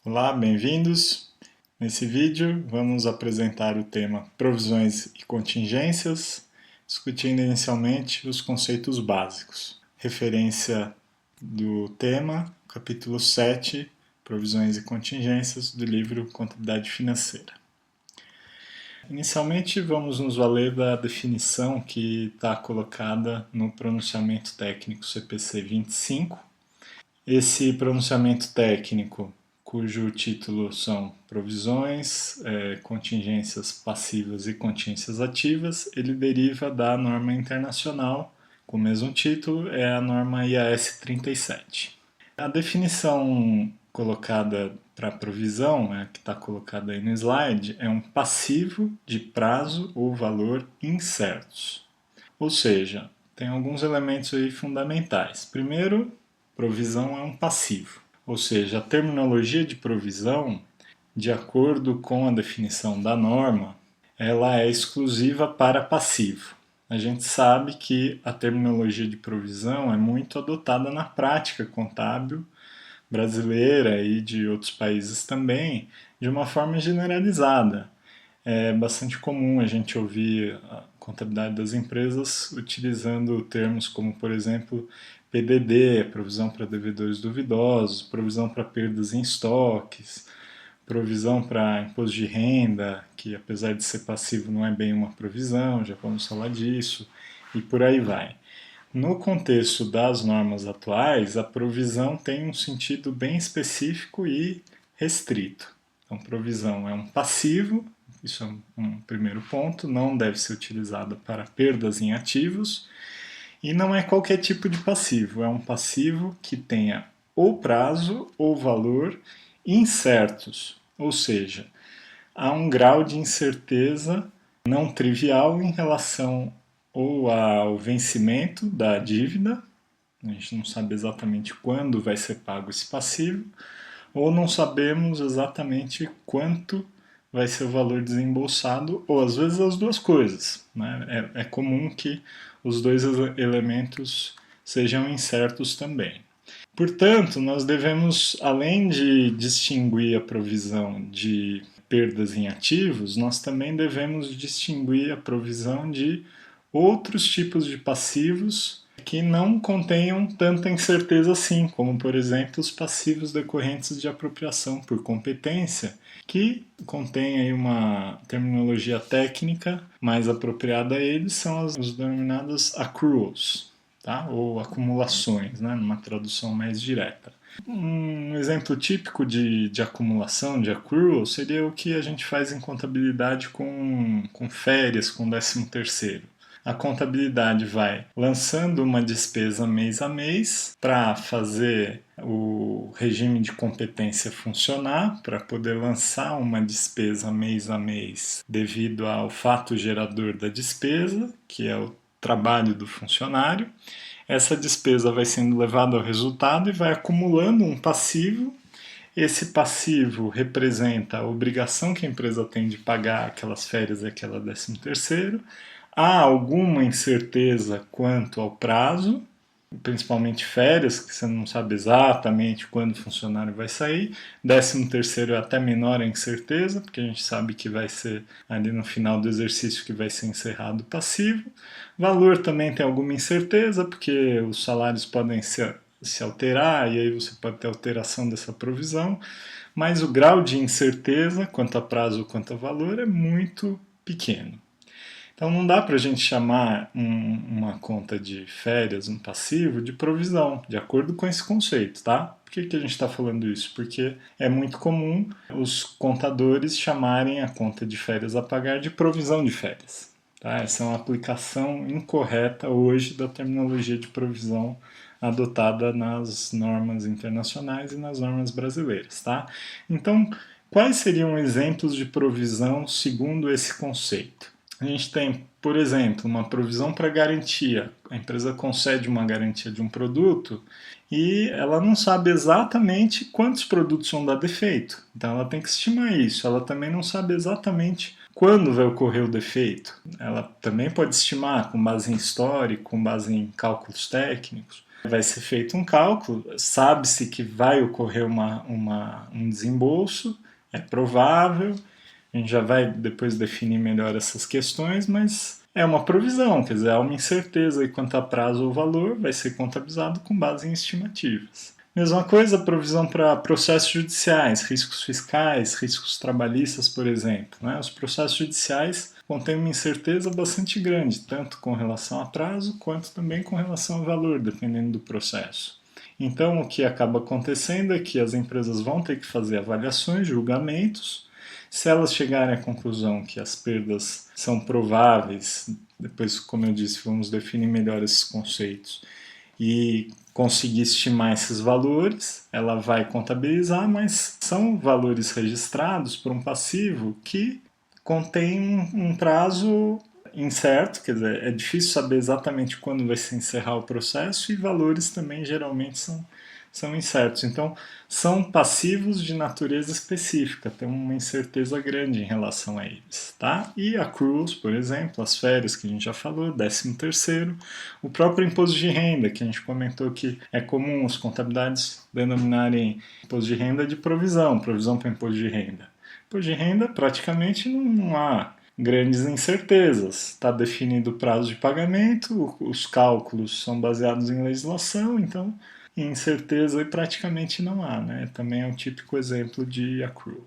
Olá, bem-vindos! Nesse vídeo vamos apresentar o tema Provisões e Contingências, discutindo inicialmente os conceitos básicos. Referência do tema, capítulo 7, Provisões e Contingências, do livro Contabilidade Financeira. Inicialmente vamos nos valer da definição que está colocada no pronunciamento técnico CPC 25. Esse pronunciamento técnico, cujo título são Provisões, Contingências Passivas e Contingências Ativas, ele deriva da norma internacional, com o mesmo título, é a norma IAS 37. A definição colocada para provisão, que está colocada aí no slide, é um passivo de prazo ou valor incertos. Ou seja, tem alguns elementos aí fundamentais. Primeiro, provisão é um passivo, ou seja, a terminologia de provisão, de acordo com a definição da norma, ela é exclusiva para passivo. A gente sabe que a terminologia de provisão é muito adotada na prática contábil brasileira e de outros países também, de uma forma generalizada. É bastante comum a gente ouvir a contabilidade das empresas utilizando termos como, por exemplo, PDD, provisão para devedores duvidosos, provisão para perdas em estoques, provisão para imposto de renda, que apesar de ser passivo não é bem uma provisão, já vamos falar disso, e por aí vai. No contexto das normas atuais, a provisão tem um sentido bem específico e restrito. Então, provisão é um passivo, isso é um primeiro ponto, não deve ser utilizada para perdas em ativos, e não é qualquer tipo de passivo, é um passivo que tenha ou prazo ou valor incertos, ou seja, há um grau de incerteza não trivial em relação ou ao vencimento da dívida, a gente não sabe exatamente quando vai ser pago esse passivo, ou não sabemos exatamente quanto vai ser o valor desembolsado, ou às vezes as duas coisas. Né? É comum que os dois elementos sejam incertos também. Portanto, nós devemos, além de distinguir a provisão de perdas em ativos, nós também devemos distinguir a provisão de outros tipos de passivos que não contenham tanta incerteza assim, como por exemplo os passivos decorrentes de apropriação por competência, que contém aí uma terminologia técnica mais apropriada a eles, são os denominados accruals, tá? Ou acumulações, né? Numa tradução mais direta. Um exemplo típico de acumulação, de accrual, seria o que a gente faz em contabilidade com férias, com 13º. A contabilidade vai lançando uma despesa mês a mês para fazer o regime de competência funcionar, para poder lançar uma despesa mês a mês devido ao fato gerador da despesa, que é o trabalho do funcionário. Essa despesa vai sendo levada ao resultado e vai acumulando um passivo. Esse passivo representa a obrigação que a empresa tem de pagar aquelas férias e aquela 13º. Há alguma incerteza quanto ao prazo, principalmente férias, que você não sabe exatamente quando o funcionário vai sair. 13º é até menor a incerteza, porque a gente sabe que vai ser ali no final do exercício que vai ser encerrado o passivo. Valor também tem alguma incerteza, porque os salários podem se alterar e aí você pode ter alteração dessa provisão, mas o grau de incerteza quanto a prazo quanto a valor é muito pequeno. Então não dá para a gente chamar uma conta de férias, um passivo, de provisão, de acordo com esse conceito, tá? Por que a gente está falando isso? Porque é muito comum os contadores chamarem a conta de férias a pagar de provisão de férias. Tá? Essa é uma aplicação incorreta hoje da terminologia de provisão adotada nas normas internacionais e nas normas brasileiras. Tá? Então, quais seriam exemplos de provisão segundo esse conceito? A gente tem, por exemplo, uma provisão para garantia. A empresa concede uma garantia de um produto e ela não sabe exatamente quantos produtos vão dar defeito. Então ela tem que estimar isso. Ela também não sabe exatamente quando vai ocorrer o defeito. Ela também pode estimar com base em histórico, com base em cálculos técnicos, vai ser feito um cálculo, sabe-se que vai ocorrer um desembolso, é provável, a gente já vai depois definir melhor essas questões, mas é uma provisão, quer dizer, há uma incerteza quanto a prazo ou valor, vai ser contabilizado com base em estimativas. Mesma coisa, provisão para processos judiciais, riscos fiscais, riscos trabalhistas, por exemplo. Né? Os processos judiciais contêm uma incerteza bastante grande, tanto com relação a prazo, quanto também com relação a valor, dependendo do processo. Então, o que acaba acontecendo é que as empresas vão ter que fazer avaliações, julgamentos. Se elas chegarem à conclusão que as perdas são prováveis, depois, como eu disse, vamos definir melhor esses conceitos, e conseguir estimar esses valores, ela vai contabilizar, mas são valores registrados por um passivo que contém um prazo incerto, quer dizer, é difícil saber exatamente quando vai se encerrar o processo e valores também geralmente são incertos. Então, são passivos de natureza específica, tem uma incerteza grande em relação a eles. Tá? E accruals, por exemplo, as férias que a gente já falou, 13º, o próprio imposto de renda, que a gente comentou que é comum as contabilidades denominarem imposto de renda de provisão, provisão para imposto de renda. Imposto de renda praticamente não há grandes incertezas. Está definido o prazo de pagamento, os cálculos são baseados em legislação, então incerteza praticamente não há. Né? Também é um típico exemplo de accrual.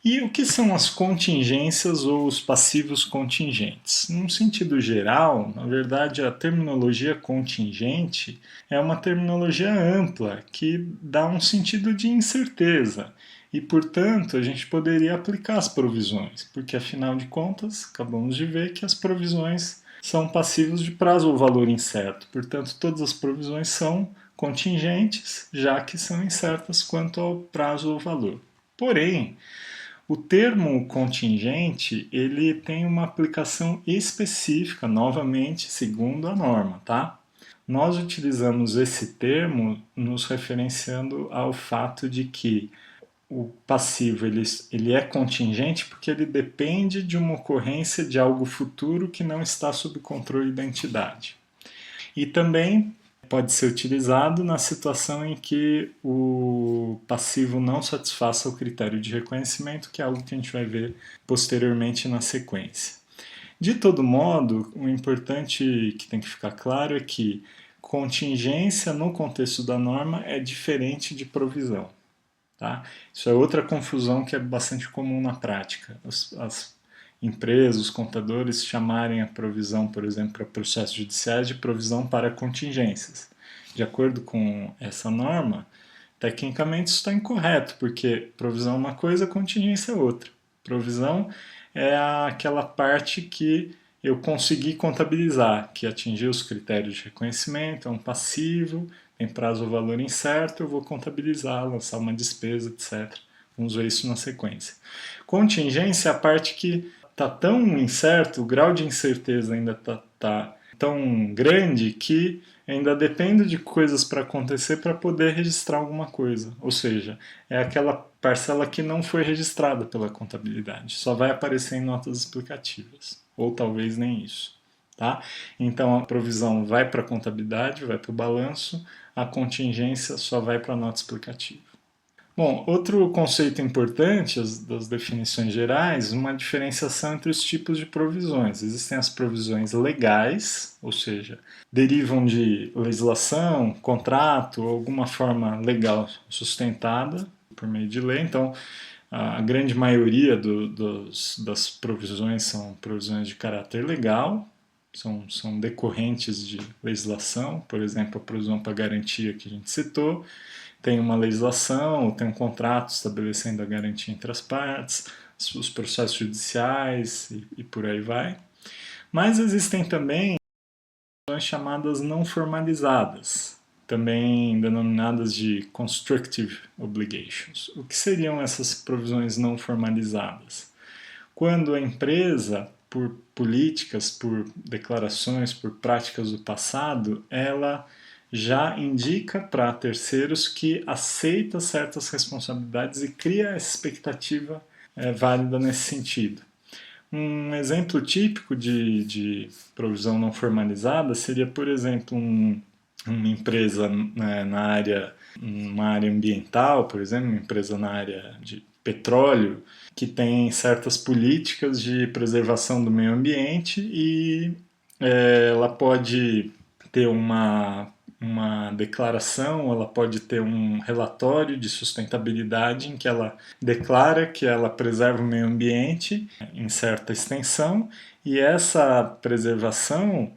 E o que são as contingências ou os passivos contingentes? Num sentido geral, na verdade, a terminologia contingente é uma terminologia ampla que dá um sentido de incerteza e, portanto, a gente poderia aplicar as provisões, porque afinal de contas, acabamos de ver que as provisões são passivos de prazo ou valor incerto, portanto, todas as provisões são contingentes, já que são incertas quanto ao prazo ou valor. Porém, o termo contingente, ele tem uma aplicação específica, novamente, segundo a norma, tá? Nós utilizamos esse termo nos referenciando ao fato de que o passivo ele é contingente porque ele depende de uma ocorrência de algo futuro que não está sob controle da entidade. E também pode ser utilizado na situação em que o passivo não satisfaça o critério de reconhecimento, que é algo que a gente vai ver posteriormente na sequência. De todo modo, o importante que tem que ficar claro é que contingência no contexto da norma é diferente de provisão. Tá? Isso é outra confusão que é bastante comum na prática. As empresas, os contadores chamarem a provisão, por exemplo, para processos judiciais de provisão para contingências. De acordo com essa norma, tecnicamente isso está incorreto, porque provisão é uma coisa, contingência é outra. Provisão é aquela parte que eu consegui contabilizar, que atingiu os critérios de reconhecimento, é um passivo, tem prazo ou valor incerto, eu vou contabilizar, lançar uma despesa, etc. Vamos ver isso na sequência. Contingência é a parte que está tão incerto, o grau de incerteza ainda está tão grande que ainda depende de coisas para acontecer para poder registrar alguma coisa. Ou seja, é aquela parcela que não foi registrada pela contabilidade, só vai aparecer em notas explicativas, ou talvez nem isso. Tá? Então a provisão vai para a contabilidade, vai para o balanço, a contingência só vai para a nota explicativa. Bom, outro conceito importante das definições gerais, uma diferenciação entre os tipos de provisões. Existem as provisões legais, ou seja, derivam de legislação, contrato ou alguma forma legal sustentada por meio de lei. Então, a grande maioria das provisões são provisões de caráter legal, são decorrentes de legislação, por exemplo, a provisão para garantia que a gente citou, tem uma legislação, ou tem um contrato estabelecendo a garantia entre as partes, os processos judiciais e por aí vai. Mas existem também provisões chamadas não formalizadas, também denominadas de constructive obligations. O que seriam essas provisões não formalizadas? Quando a empresa, por políticas, por declarações, por práticas do passado, ela já indica para terceiros que aceita certas responsabilidades e cria essa expectativa válida nesse sentido. Um exemplo típico de provisão não formalizada seria, por exemplo, uma empresa, né, uma área ambiental, por exemplo, uma empresa na área de petróleo, que tem certas políticas de preservação do meio ambiente e ela pode ter uma declaração, ela pode ter um relatório de sustentabilidade em que ela declara que ela preserva o meio ambiente em certa extensão, e essa preservação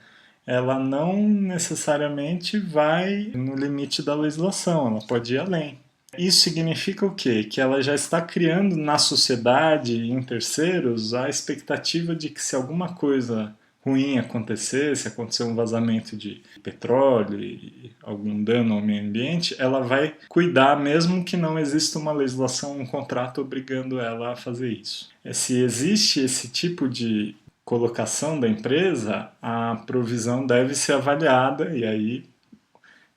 ela não necessariamente vai no limite da legislação, ela pode ir além. Isso significa o quê? Que ela já está criando na sociedade e em terceiros a expectativa de que se alguma coisa ruim acontecer, se acontecer um vazamento de petróleo e algum dano ao meio ambiente, ela vai cuidar mesmo que não exista uma legislação, um contrato obrigando ela a fazer isso. Se existe esse tipo de colocação da empresa, a provisão deve ser avaliada e aí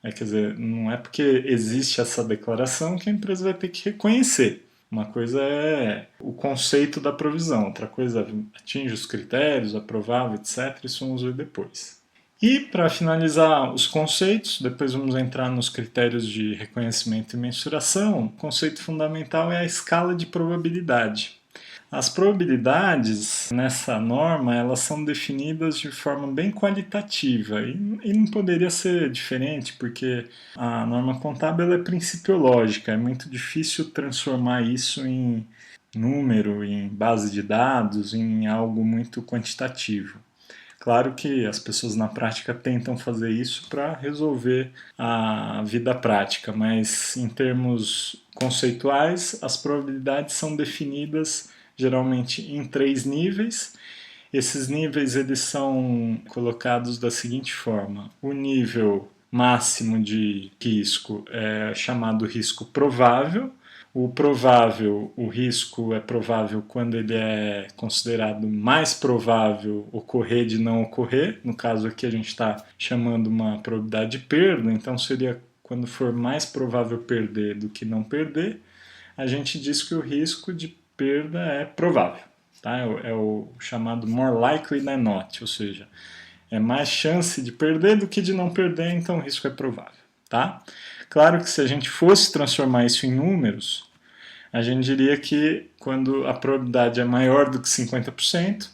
quer dizer, não é porque existe essa declaração que a empresa vai ter que reconhecer. Uma coisa é o conceito da provisão, outra coisa é atinge os critérios, aprovável, etc. Isso vamos ver depois. E para finalizar os conceitos, depois vamos entrar nos critérios de reconhecimento e mensuração. O conceito fundamental é a escala de probabilidade. As probabilidades nessa norma elas são definidas de forma bem qualitativa e não poderia ser diferente porque a norma contábil é principiológica, é muito difícil transformar isso em número, em base de dados, em algo muito quantitativo. Claro que as pessoas na prática tentam fazer isso para resolver a vida prática, mas em termos conceituais, as probabilidades são definidas geralmente em 3 níveis. Esses níveis eles são colocados da seguinte forma: o nível máximo de risco é chamado risco provável. O provável, o risco é provável quando ele é considerado mais provável ocorrer de não ocorrer. No caso aqui a gente está chamando uma probabilidade de perda, então seria quando for mais provável perder do que não perder, a gente diz que o risco de perda é provável. Tá? É o chamado more likely than not, ou seja, é mais chance de perder do que de não perder, então o risco é provável. Tá? Claro que se a gente fosse transformar isso em números, a gente diria que quando a probabilidade é maior do que 50%,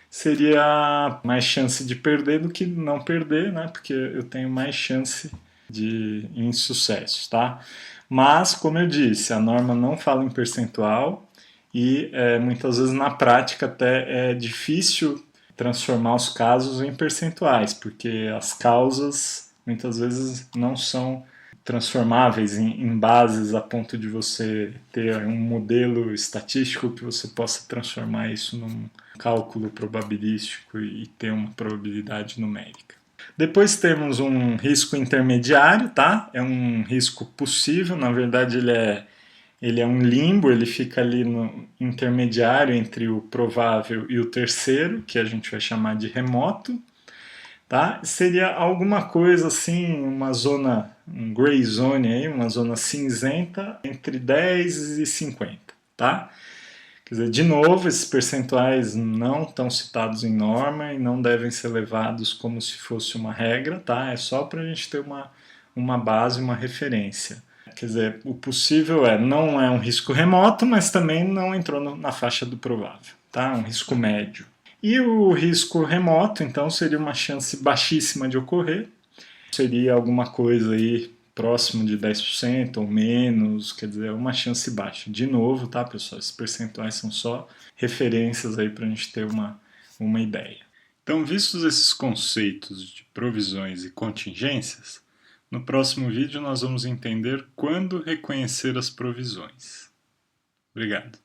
seria mais chance de perder do que não perder, né? Porque eu tenho mais chance de insucessos, tá? Mas, como eu disse, a norma não fala em percentual e muitas vezes na prática até é difícil transformar os casos em percentuais, porque as causas muitas vezes não são transformáveis em bases a ponto de você ter um modelo estatístico que você possa transformar isso num cálculo probabilístico e ter uma probabilidade numérica. Depois temos um risco intermediário, tá? É um risco possível, na verdade ele é um limbo, ele fica ali no intermediário entre o provável e o terceiro, que a gente vai chamar de remoto. Tá? Seria alguma coisa assim, uma zona, um gray zone aí, uma zona cinzenta entre 10 e 50, tá? Quer dizer, de novo, esses percentuais não estão citados em norma e não devem ser levados como se fosse uma regra, tá? É só para a gente ter uma base, uma referência. Quer dizer, o possível não é um risco remoto, mas também não entrou na faixa do provável, tá? Um risco médio. E o risco remoto, então, seria uma chance baixíssima de ocorrer, seria alguma coisa aí próximo de 10% ou menos, quer dizer, uma chance baixa. De novo, tá, pessoal? Esses percentuais são só referências aí para a gente ter uma ideia. Então, vistos esses conceitos de provisões e contingências, no próximo vídeo nós vamos entender quando reconhecer as provisões. Obrigado.